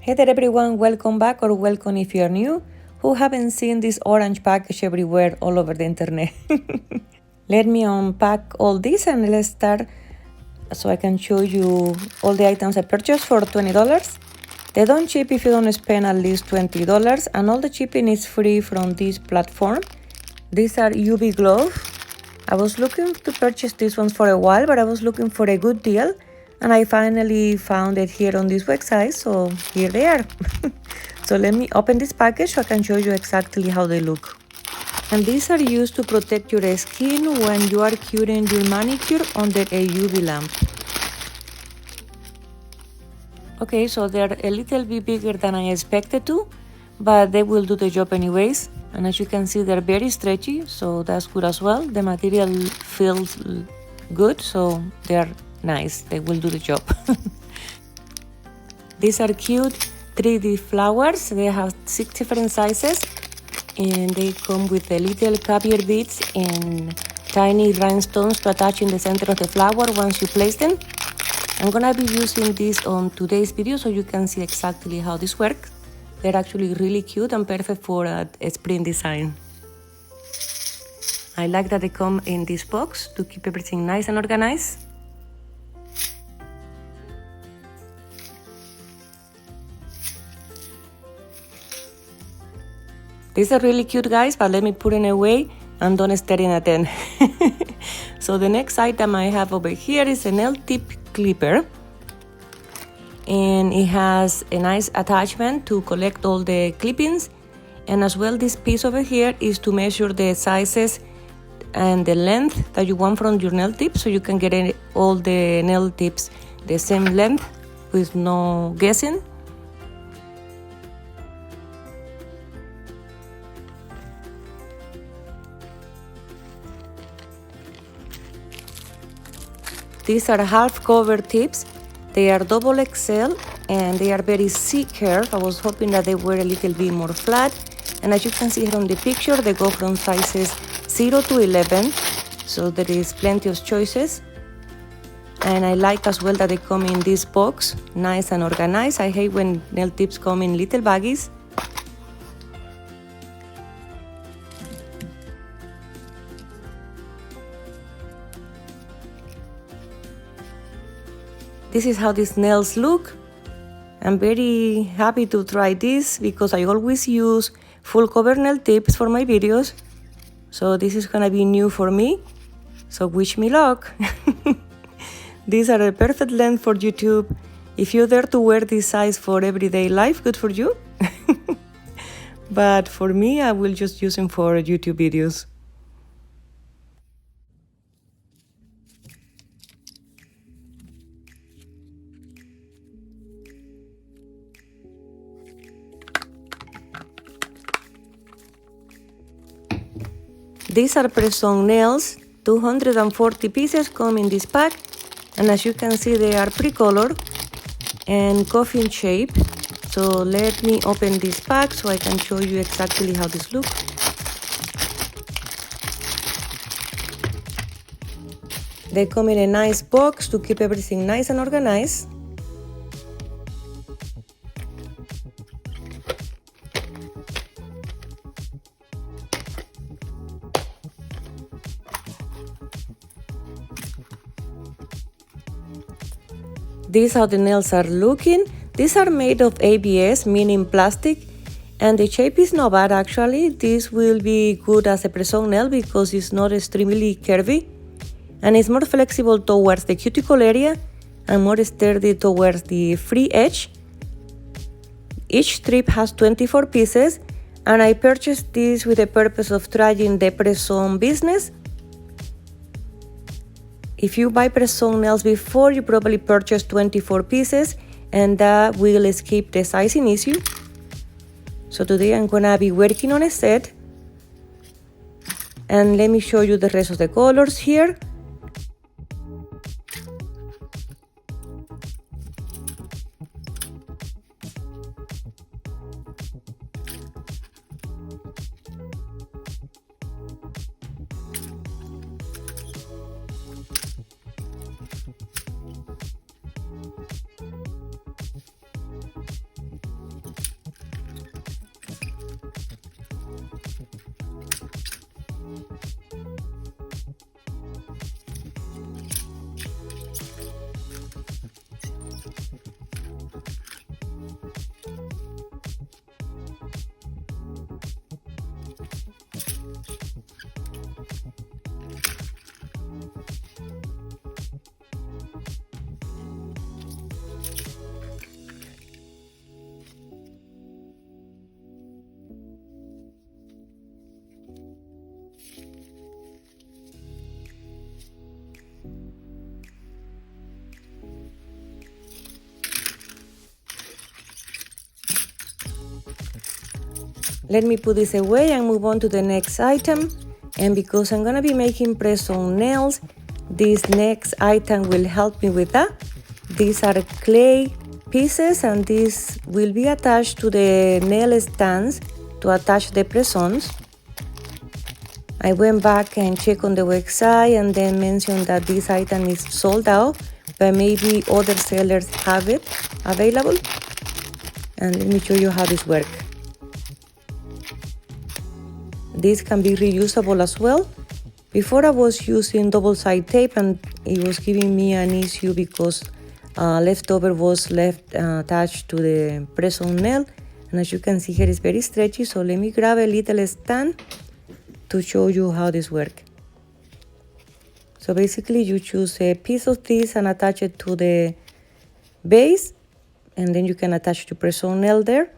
Hey there everyone, welcome back or welcome if you're new, who haven't seen this orange package everywhere all over the internet. Let me unpack all this and let's start so I can show you all the items I purchased for $20. They don't ship if you don't spend at least $20 and all the shipping is free from this platform. These are UV gloves. I was looking to purchase these ones for a while, but I was looking for a good deal. And I finally found it here on this website, so here they are. So let me open this package so I can show you exactly how they look. And these are used to protect your skin when you are curing your manicure under a UV lamp. Okay, so they're a little bit bigger than I expected to, but they will do the job anyways. And as you can see, they're very stretchy, so that's good as well. The material feels good, so they're nice. They will do the job. These are cute 3D flowers. They have 6 different sizes and they come with the little caviar beads and tiny rhinestones to attach in the center of the flower once you place them. I'm gonna be using this on today's video so you can see exactly how this works. They're actually really cute and perfect for a spring design. I like that they come in this box to keep everything nice and organized. These are really cute, guys, but let me put them away and don't staring at them. So the next item I have over here is a nail tip clipper. And it has a nice attachment to collect all the clippings. And as well, this piece over here is to measure the sizes and the length that you want from your nail tips, so you can get all the nail tips the same length with no guessing. These are half cover tips. They are double XL and they are very C-curve. I was hoping that they were a little bit more flat. And as you can see here on the picture, they go from sizes 0 to 11. So there is plenty of choices. And I like as well that they come in this box, nice and organized. I hate when nail tips come in little baggies. This is how these nails look. I'm very happy to try this because I always use full cover nail tips for my videos. So this is gonna be new for me. So wish me luck. These are a perfect length for YouTube. If you dare to wear this size for everyday life, good for you. But for me, I will just use them for YouTube videos. These are press-on nails, 240 pieces come in this pack, and as you can see they are pre-colored and coffin shape. So let me open this pack so I can show you exactly how this looks. They come in a nice box to keep everything nice and organized. These are how the nails are looking. These are made of ABS, meaning plastic, and the shape is not bad actually. This will be good as a press-on nail because it's not extremely curvy and it's more flexible towards the cuticle area and more sturdy towards the free edge. Each strip has 24 pieces and I purchased this with the purpose of trying the press-on business. If you buy press-on nails before, you probably purchased 24 pieces and that will skip the sizing issue. So today I'm gonna be working on a set. And let me show you the rest of the colors here. Let me put this away and move on to the next item. And because I'm gonna be making press-on nails, this next item will help me with that. These are clay pieces and these will be attached to the nail stands to attach the press-ons. I went back and checked on the website and then mentioned that this item is sold out, but maybe other sellers have it available. And let me show you how this works. This can be reusable as well. Before I was using double-sided tape and it was giving me an issue because leftover was left attached to the press-on nail. And as you can see here, it's very stretchy. So let me grab a little stand to show you how this works. So basically you choose a piece of this and attach it to the base. And then you can attach your press-on nail there.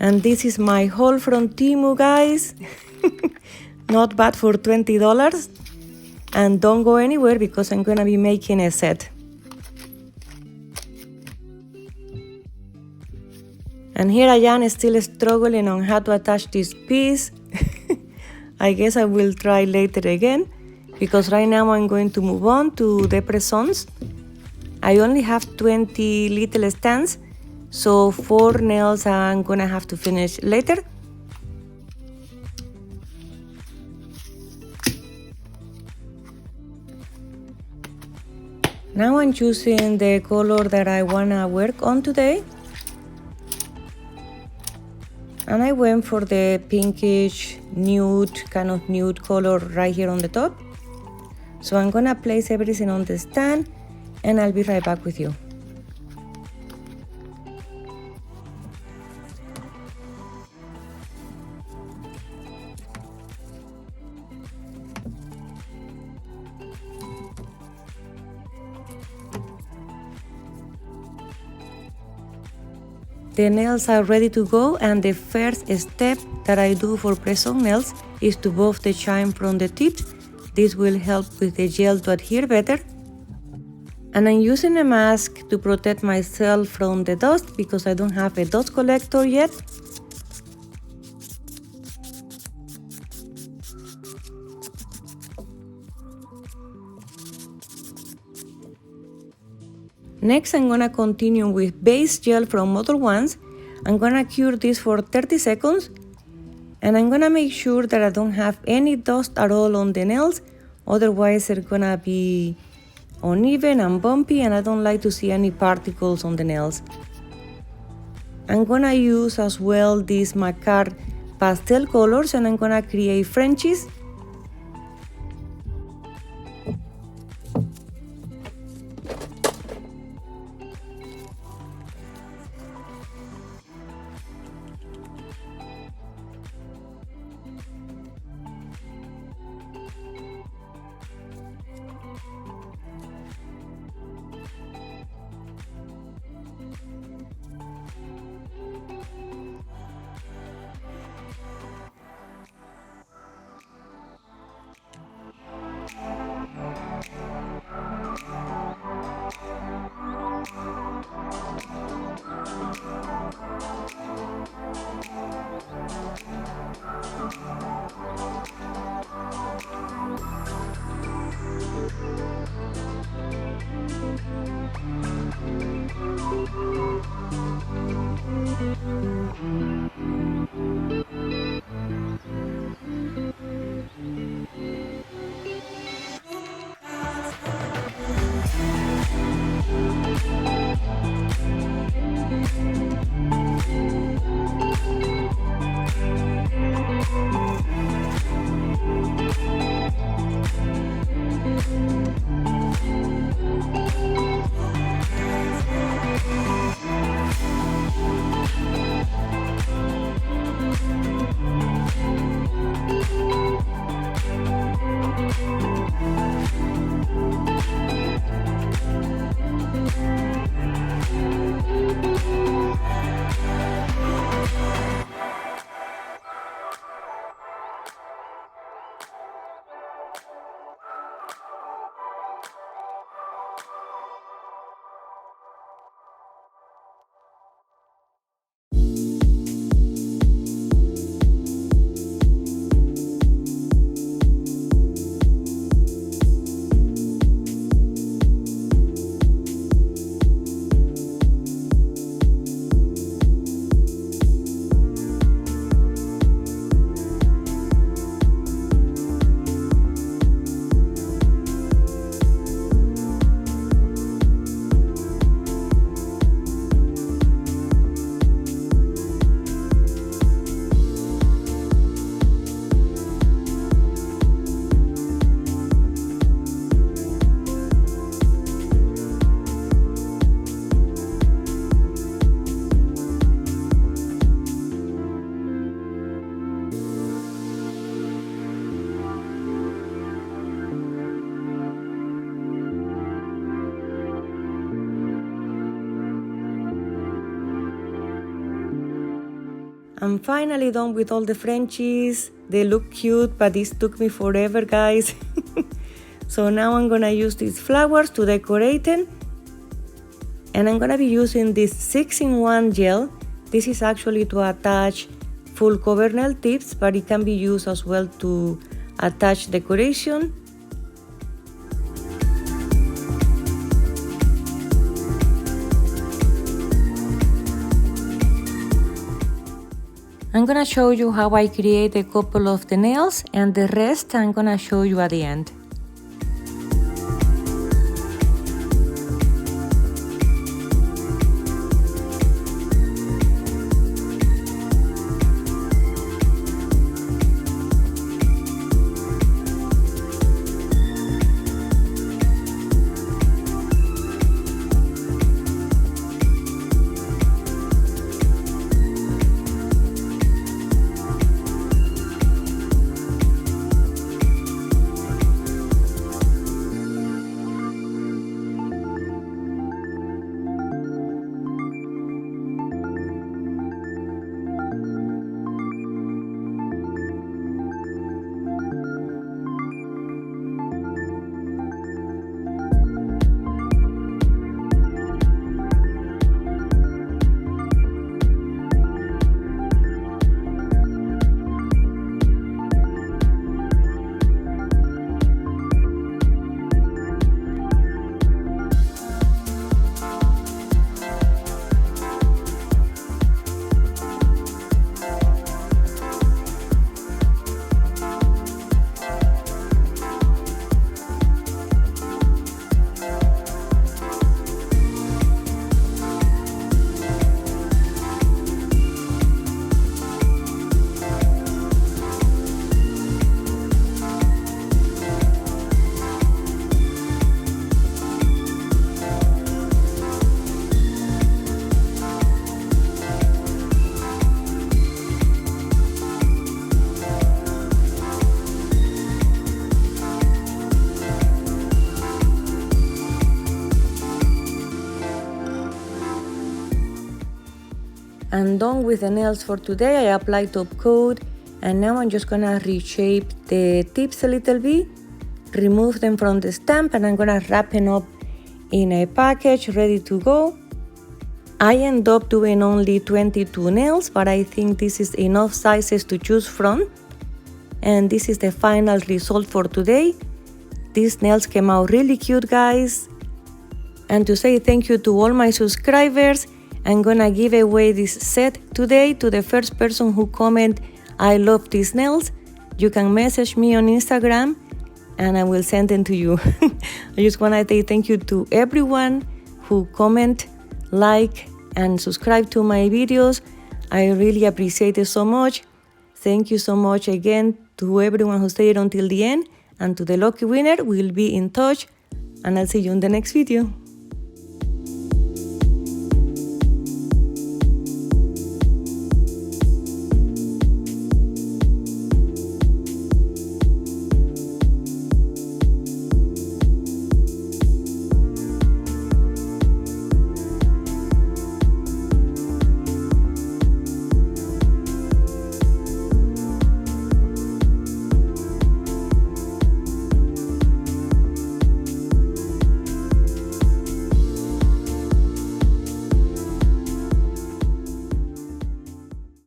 And this is my haul from TEMU, guys. Not bad for $20. And don't go anywhere because I'm gonna be making a set. And here I am still struggling on how to attach this piece. I guess I will try later again because right now I'm going to move on to the press-ons. I only have 20 little stands. So 4 nails I'm gonna have to finish later. Now I'm choosing the color that I wanna work on today. And I went for the pinkish nude, kind of nude color right here on the top. So I'm gonna place everything on the stand and I'll be right back with you. The nails are ready to go, and the first step that I do for press-on nails is to buff the shine from the tips. This will help with the gel to adhere better. And I'm using a mask to protect myself from the dust because I don't have a dust collector yet. Next, I'm gonna continue with base gel from Model Ones. I'm gonna cure this for 30 seconds. And I'm gonna make sure that I don't have any dust at all on the nails. Otherwise, they're gonna be uneven and bumpy, and I don't like to see any particles on the nails. I'm gonna use as well these Macquarie pastel colors, and I'm gonna create Frenchies. I'm finally done with all the Frenchies. They look cute, but this took me forever, guys. So now I'm gonna use these flowers to decorate them. And I'm gonna be using this 6-in-1 gel. This is actually to attach full cover nail tips, but it can be used as well to attach decoration. I'm gonna show you how I create a couple of the nails, and the rest I'm gonna show you at the end. I'm done with the nails for today. I applied top coat, and now I'm just gonna reshape the tips a little bit, remove them from the stamp, and I'm gonna wrap them up in a package ready to go. I end up doing only 22 nails, but I think this is enough sizes to choose from. And this is the final result for today. These nails came out really cute, guys. And to say thank you to all my subscribers, I'm gonna give away this set today to the first person who comment, I love these nails. You can message me on Instagram and I will send them to you. I just wanna say thank you to everyone who comment, like, and subscribe to my videos. I really appreciate it so much. Thank you so much again to everyone who stayed until the end, and to the lucky winner, we'll be in touch, and I'll see you in the next video.